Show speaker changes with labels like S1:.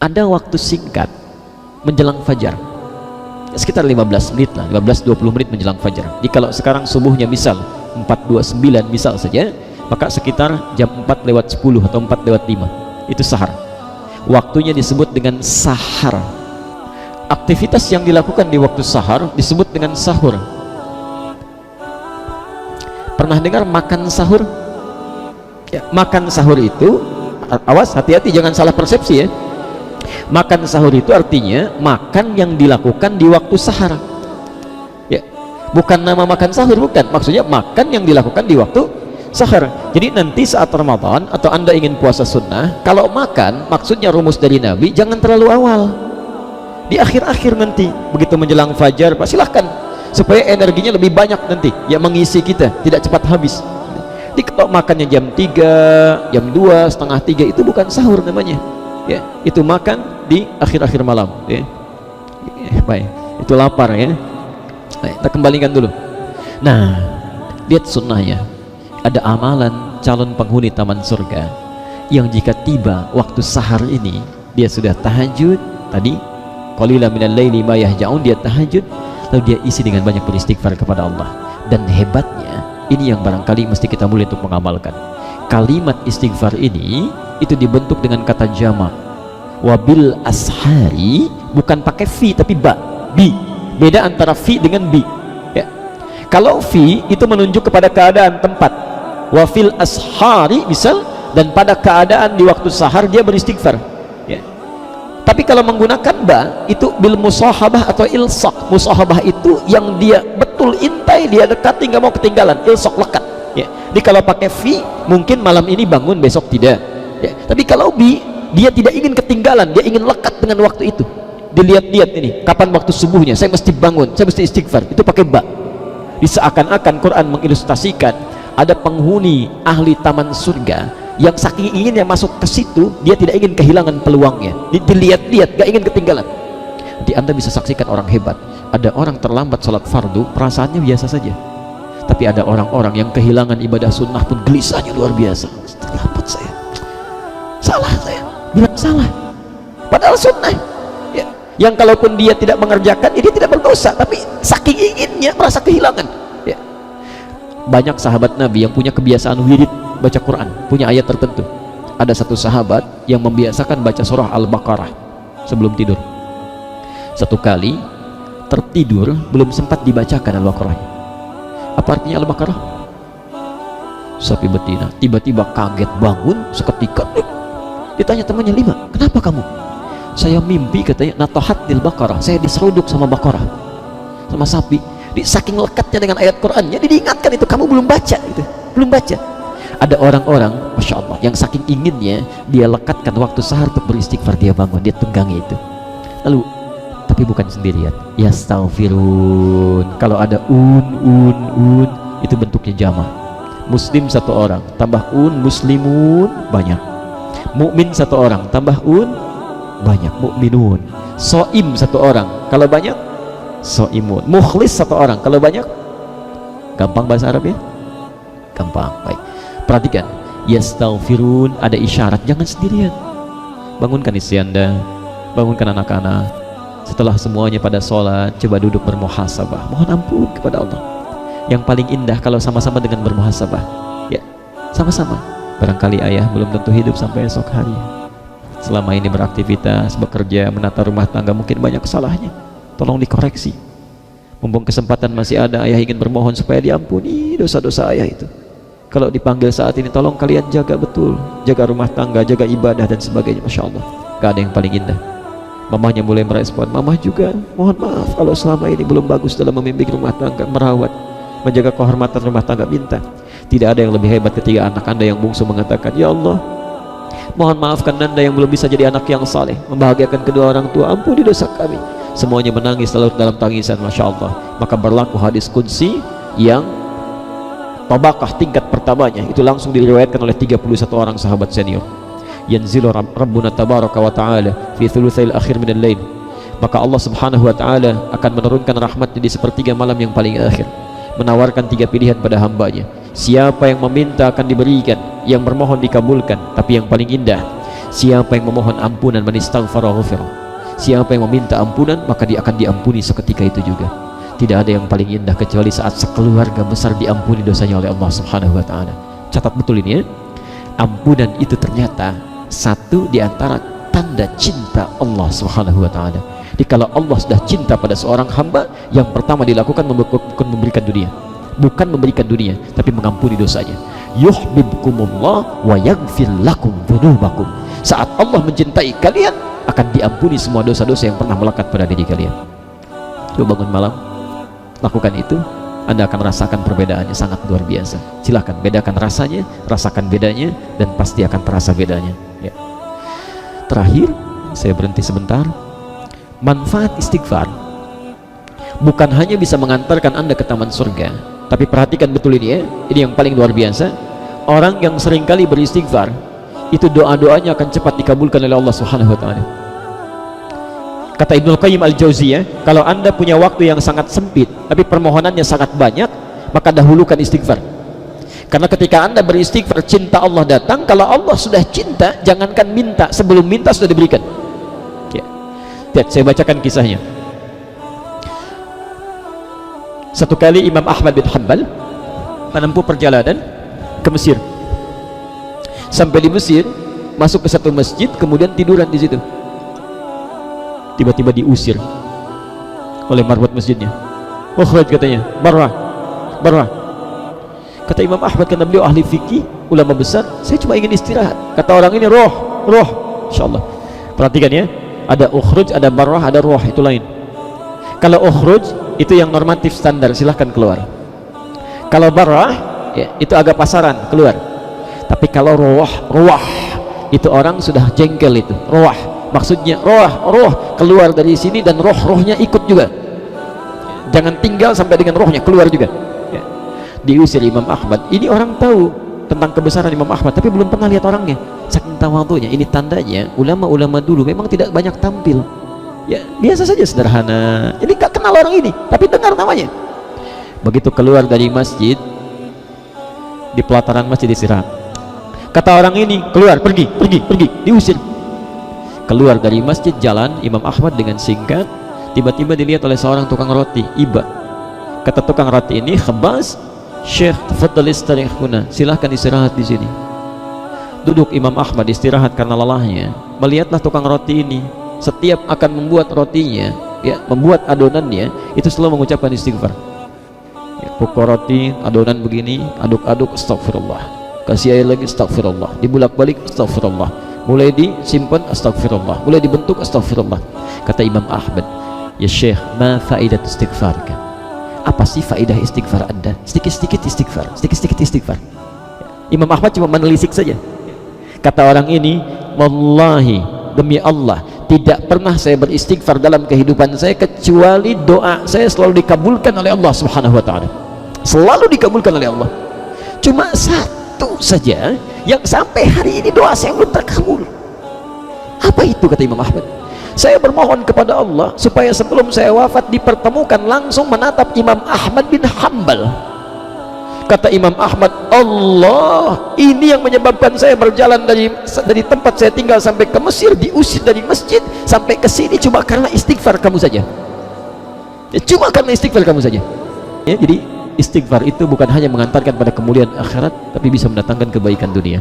S1: ada waktu singkat menjelang fajar, sekitar 15 menit lah, 15-20 menit menjelang fajar. Jadi kalau sekarang subuhnya misal 4:29 misal saja, maka sekitar jam 4:10 atau 4:05 itu sahar. Waktunya disebut dengan sahar. Aktivitas yang dilakukan di waktu sahar disebut dengan sahur. Pernah dengar makan sahur? Ya, makan sahur itu, awas hati-hati jangan salah persepsi ya. Makan sahur itu artinya makan yang dilakukan di waktu sahar ya, bukan nama makan sahur, bukan. Maksudnya makan yang dilakukan di waktu sahar. Jadi nanti saat Ramadan atau Anda ingin puasa sunnah, kalau makan, maksudnya rumus dari Nabi, jangan terlalu awal, di akhir-akhir nanti begitu menjelang fajar, silahkan, supaya energinya lebih banyak nanti ya, mengisi kita, tidak cepat habis. Jadi kalau makannya jam 3, jam 2, setengah 3 itu bukan sahur namanya ya, itu makan di akhir-akhir malam ya. Baik, itu lapar ya. Baik, kita kembalikan dulu. Nah, lihat sunnahnya, ada amalan calon penghuni taman surga yang jika tiba waktu sahar ini dia sudah tahajud tadi, qalilan minal laili ma yahja'un, dia tahajud lalu dia isi dengan banyak beristighfar kepada Allah. Dan hebatnya ini yang barangkali mesti kita mulai untuk mengamalkan. Kalimat istighfar ini itu dibentuk dengan kata jamak, wabil ashari, bukan pakai fi tapi ba, bi. Beda antara fi dengan bi ya. Kalau fi itu menunjuk kepada keadaan tempat, wafil ashari misal, dan pada keadaan di waktu sahar dia beristighfar ya. Tapi kalau menggunakan ba itu bil musahabah atau ilsaq. Musahabah itu yang dia betul intai, dia dekati, nggak mau ketinggalan. Ilsaq lekat ya. Jadi kalau pakai fi mungkin malam ini bangun, besok tidak ya. Tapi kalau bi, dia tidak ingin ketinggalan, dia ingin lekat dengan waktu itu. Dilihat-lihat ini kapan waktu subuhnya, saya mesti bangun, saya mesti istighfar, itu pakai ba. Diseakan-akan Quran mengilustrasikan ada penghuni ahli taman surga yang saking inginnya masuk ke situ, dia tidak ingin kehilangan peluangnya. Dilihat-lihat, gak ingin ketinggalan. Jadi Anda bisa saksikan orang hebat. Ada orang terlambat sholat fardu, perasaannya biasa saja. Tapi ada orang-orang yang kehilangan ibadah sunnah pun gelisahnya luar biasa. Terlambat saya, salah saya, bilang salah, padahal sunnah ya. Yang kalaupun dia tidak mengerjakan, dia tidak berdosa, tapi saking inginnya merasa kehilangan ya. Banyak sahabat Nabi yang punya kebiasaan wirid baca Quran, punya ayat tertentu. Ada satu sahabat yang membiasakan baca surah Al-Baqarah sebelum tidur. Satu kali tertidur belum sempat dibacakan Al-Baqarah. Apa artinya Al-Baqarah? Sapi betina tiba-tiba kaget bangun seketika. Ditanya temannya, "Lima, kenapa kamu?" "Saya mimpi," katanya, "natohatil Baqarah, saya diseruduk sama Baqarah, sama sapi." Di saking lekatnya dengan ayat Qurannya, diingatkan itu, "Kamu belum baca itu, belum baca." Ada orang-orang, Masya Allah, yang saking inginnya dia lekatkan waktu sahar untuk beristighfar, dia bangun, dia tunggangi itu. Lalu, tapi bukan sendirian, yastaghfirun. Kalau ada un, itu bentuknya jama. Muslim satu orang, tambah muslimun, banyak. Mukmin satu orang, tambah banyak, mukminun. Soim satu orang, kalau banyak soimun. Mukhlis satu orang, kalau banyak, gampang bahasa Arab ya, gampang. Baik, perhatikan, yastaghfirun, ada isyarat, jangan sendirian. Bangunkan istri Anda, bangunkan anak-anak. Setelah semuanya pada sholat, coba duduk bermuhasabah, mohon ampun kepada Allah. Yang paling indah kalau sama-sama dengan bermuhasabah ya, sama-sama. Barangkali ayah belum tentu hidup sampai esok hari. Selama ini beraktivitas, bekerja, menata rumah tangga, mungkin banyak kesalahannya, tolong dikoreksi. Mumpung kesempatan masih ada, ayah ingin bermohon supaya diampuni dosa-dosa ayah itu. Kalau dipanggil saat ini, tolong kalian jaga betul, jaga rumah tangga, jaga ibadah dan sebagainya. Masya Allah, gak ada yang paling indah. Mamahnya mulai merespon, "Mamah juga mohon maaf kalau selama ini belum bagus dalam membimbing rumah tangga, merawat, menjaga kehormatan rumah tangga." Minta. Tidak ada yang lebih hebat ketika anak Anda yang bungsu mengatakan, "Ya Allah, mohon maafkan Nanda yang belum bisa jadi anak yang saleh, membahagiakan kedua orang tua, ampuni dosa kami." Semuanya menangis lalu dalam tangisan. Masya Allah. Maka berlaku hadis qudsi yang tabaqah tingkat pertamanya itu langsung diriwayatkan oleh 31 orang sahabat senior. Yanzilu Rabbuna tabaraka wa ta'ala fi thulutsail akhir minal lail. Maka Allah subhanahu wa ta'ala akan menurunkan rahmatnya di sepertiga malam yang paling akhir, menawarkan 3 pilihan pada hambanya. Siapa yang meminta akan diberikan, yang bermohon dikabulkan. Tapi yang paling indah, siapa yang memohon ampunan, man istaghfara ghufira, siapa yang meminta ampunan maka dia akan diampuni seketika itu juga. Tidak ada yang paling indah kecuali saat sekeluarga besar diampuni dosanya oleh Allah Subhanahu wa taala. Catat betul ini ya. Ampunan itu ternyata satu di antara tanda cinta Allah Subhanahu wa taala. Jadi kalau Allah sudah cinta pada seorang hamba, yang pertama dilakukan bukan memberikan dunia, bukan memberikan dunia, tapi mengampuni dosanya. Yuhibbukumullah wa yaghfir lakum dzunubakum. Saat Allah mencintai kalian, akan diampuni semua dosa-dosa yang pernah melekat pada diri kalian. Coba bangun malam, lakukan itu, Anda akan rasakan perbedaannya sangat luar biasa. Silahkan bedakan rasanya, rasakan bedanya, dan pasti akan terasa bedanya ya. Terakhir, saya berhenti sebentar. Manfaat istighfar bukan hanya bisa mengantarkan Anda ke taman surga, tapi perhatikan betul ini ya, ini yang paling luar biasa. Orang yang seringkali beristighfar itu doa-doanya akan cepat dikabulkan oleh Allah Subhanahu wa taala. Kata Ibnu Qayyim Al-Jauziyah, kalau Anda punya waktu yang sangat sempit tapi permohonannya sangat banyak, maka dahulukan istighfar. Karena ketika Anda beristighfar, cinta Allah datang. Kalau Allah sudah cinta, jangankan minta, sebelum minta sudah diberikan ya. Lihat, saya bacakan kisahnya. Satu kali Imam Ahmad bin Hanbal menempuh perjalanan ke Mesir. Sampai di Mesir, masuk ke satu masjid, kemudian tiduran di situ. Tiba-tiba diusir oleh marbot masjidnya. Ukhraj katanya, barra. Kata Imam Ahmad, karena beliau ahli fikih, ulama besar, saya cuma ingin istirahat. Kata orang ini, roh, insyaallah. Perhatikan ya, ada ukhruj, ada barrah, ada roh, itu lain. Kalau ukhruj itu yang normatif standar, silahkan keluar. Kalau barrah ya, itu agak pasaran, keluar. Tapi kalau roh itu orang sudah jengkel, itu roh, maksudnya roh keluar dari sini, dan rohnya ikut juga. Jangan tinggal sampai dengan rohnya keluar juga ya. Diusir Imam Ahmad. Ini orang tahu tentang kebesaran Imam Ahmad, tapi belum pernah lihat orangnya, saking tawadhunya. Ini tandanya ulama-ulama dulu memang tidak banyak tampil ya, biasa saja, sederhana. Jadi gak kenal orang ini, tapi dengar namanya. Begitu keluar dari masjid, di pelataran masjid istirahat. Kata orang ini, keluar, pergi, diusir. Keluar dari masjid, jalan Imam Ahmad dengan singkat. Tiba-tiba dilihat oleh seorang tukang roti, iba. Kata tukang roti ini, khabas, Syekh, tafadhal istarih huna, silahkan istirahat di sini. Duduk Imam Ahmad istirahat karena lelahnya. Melihatlah tukang roti ini, setiap akan membuat rotinya ya, membuat adonannya, itu selalu mengucapkan istighfar ya. Pukul roti, adonan begini, aduk-aduk, astagfirullah, kasih air lagi, astagfirullah, dibulak-balik, astagfirullah, mulai disimpan, astagfirullah, mulai dibentuk, astagfirullah. Kata Imam Ahmad, ya Syekh, ma faidat istighfarka, apa sih faidah istighfar Anda? Sedikit-sedikit istighfar. Imam Ahmad cuma menelisik saja. Kata orang ini, wallahi, demi Allah, tidak pernah saya beristighfar dalam kehidupan saya kecuali doa saya selalu dikabulkan oleh Allah Subhanahu wa taala. Selalu dikabulkan oleh Allah. Cuma satu saja yang sampai hari ini doa saya belum terkabul. Apa itu? Kata Imam Ahmad, saya bermohon kepada Allah supaya sebelum saya wafat dipertemukan langsung menatap Imam Ahmad bin Hanbal. Kata Imam Ahmad, Allah, ini yang menyebabkan saya berjalan dari tempat saya tinggal sampai ke Mesir, diusir dari masjid sampai ke sini cuma karena istighfar kamu saja ya, cuma karena istighfar kamu saja ya. Jadi istighfar itu bukan hanya mengantarkan pada kemuliaan akhirat, tapi bisa mendatangkan kebaikan dunia.